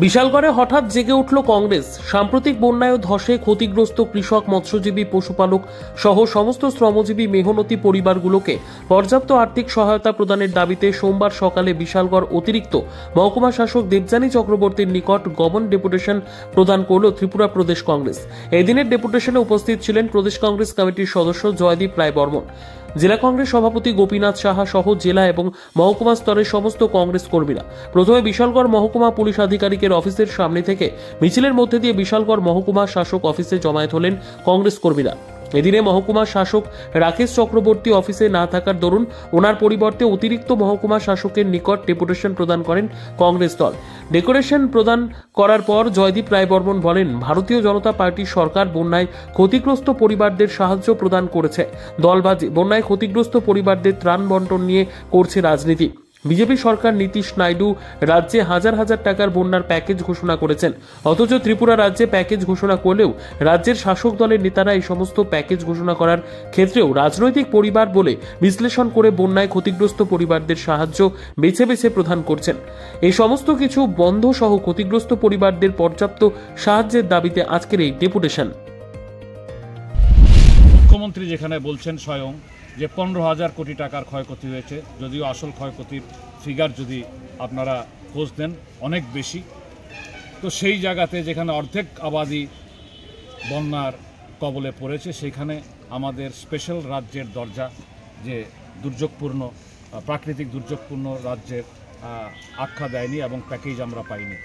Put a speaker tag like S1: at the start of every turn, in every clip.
S1: বিশালগড়ে হঠাৎ জেগে উঠল কংগ্রেস। সাম্প্রতিক বন্যায় ধসে ক্ষতিগ্রস্ত কৃষক, মৎস্যজীবী, পশুপালক সহ সমস্ত শ্রমজীবী মেহনতি পরিবারগুলোকে পর্যাপ্ত আর্থিক সহায়তা প্রদানের দাবিতে সোমবার সকালে বিশালগড় অতিরিক্ত মহকুমা শাসক দেবযানী চক্রবর্তীর নিকট গমন ডেপুটেশন প্রদান করল ত্রিপুরা প্রদেশ কংগ্রেস। এদিনের ডেপুটেশনে উপস্থিত ছিলেন প্রদেশ কংগ্রেস কমিটির সদস্য জয়দীপ রায়বর্মন, জেলা কংগ্রেস সভাপতি গোপীনাথ সাহা সহ জেলা এবং মহকুমা স্তরের সমস্ত কংগ্রেস কর্মীরা। প্রথমে বিশালগড় মহকুমা পুলিশ আধিকারিকের অফিসের সামনে থেকে মিছিলের মধ্যে দিয়ে বিশালগড় মহকুমা শাসক অফিসে জমায়েত হলেন কংগ্রেস কর্মীরা। এদিনে মহকুমা শাসক রাকেশ চক্রবর্তী অফিসে না থাকার দরুন ওনার পরিবর্তে অতিরিক্ত মহকুমা শাসকের নিকট ডেপুটেশন প্রদান করেন কংগ্রেস দল। ডেপুটেশন প্রদান করার পর জয়দীপ রায়বর্মন বলেন, ভারতীয় জনতা পার্টির সরকার বন্যায় ক্ষতিগ্রস্ত পরিবারদের সাহায্য প্রদান করেছে। দলবাজি বন্যায় ক্ষতিগ্রস্ত পরিবারদের ত্রাণ বন্টন নিয়ে করছে রাজনীতি। বিজেপি সরকার নীতিশ নাইডু রাজ্যে হাজার হাজার টাকার বন্যার প্যাকেজ ঘোষণা করেছেন, অথচ ত্রিপুরা রাজ্যে প্যাকেজ ঘোষণা করলেও রাজ্যের শাসক দলের নেতারা এই সমস্ত প্যাকেজ ঘোষণা করার ক্ষেত্রেও রাজনৈতিক পরিবার বলে বিশ্লেষণ করে বন্যায় ক্ষতিগ্রস্ত পরিবারদের সাহায্য বেছে বেছে প্রদান করছেন। এই সমস্ত কিছু বন্ধ সহ ক্ষতিগ্রস্ত পরিবারদের পর্যাপ্ত সাহায্যের দাবিতে আজকের এই ডেপুটেশন।
S2: মুখ্যমন্ত্রী যেখানে বলছেন স্বয়ং যে 15,000 কোটি টাকার ক্ষয়ক্ষতি হয়েছে, যদিও আসল ক্ষয়ক্ষতির ফিগার যদি আপনারা খোঁজ দেন অনেক বেশি, তো সেই জায়গাতে যেখানে অর্ধেক আবাদি বন্যার কবলে পড়েছে সেখানে আমাদের স্পেশাল রাজ্যের দরজা, যে দুর্যোগপূর্ণ প্রাকৃতিক দুর্যোগপূর্ণ রাজ্যের আখ্যা দেয়নি এবং প্যাকেজ আমরা পাইনি।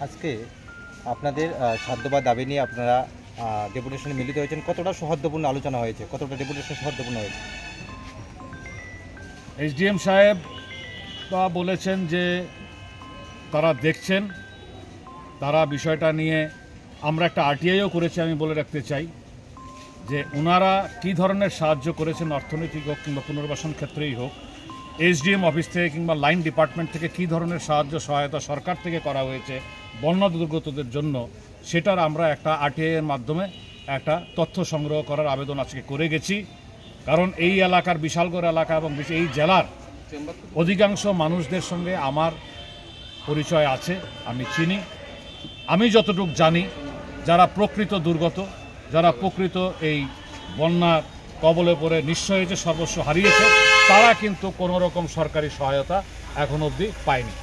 S3: আজকে আপনাদের সাধ্য বা দাবি নিয়ে আপনারা ডেপুটেশনে মিলিত হয়েছেন, কতটা সৌহার্দ্যপূর্ণ আলোচনা হয়েছে, কতটা ডেপুটেশন সৌহার্দ্যপূর্ণ হয়েছে?
S2: এসডিএম সাহেব বলেছেন যে তারা দেখছেন, তারা বিষয়টা নিয়ে আমরা একটা আরটিআইও করেছি। আমি বলে রাখতে চাই যে ওনারা কী ধরনের সাহায্য করেছেন, অর্থনৈতিক হোক কিংবা পুনর্বাসন ক্ষেত্রেই হোক, এসডিএম অফিস থেকে কিংবা লাইন ডিপার্টমেন্ট থেকে কী ধরনের সাহায্য সহায়তা সরকার থেকে করা হয়েছে বন্যা দুর্গতদের জন্য, সেটার আমরা একটা আরটিআইয়ের মাধ্যমে একটা তথ্য সংগ্রহ করার আবেদন আজকে করে গেছি। কারণ এই এলাকার, বিশালগড় এলাকা এবং এই জেলার অধিকাংশ মানুষদের সঙ্গে আমার পরিচয় আছে, আমি চিনি। আমি যতটুকু জানি, যারা প্রকৃত দুর্গত, যারা প্রকৃত এই বন্যার কবলে পড়ে নিঃস্ব হয়েছে, সর্বস্ব হারিয়েছে, তারা কিন্তু কোনো রকম সরকারি সহায়তা এখন অবধি পায়নি।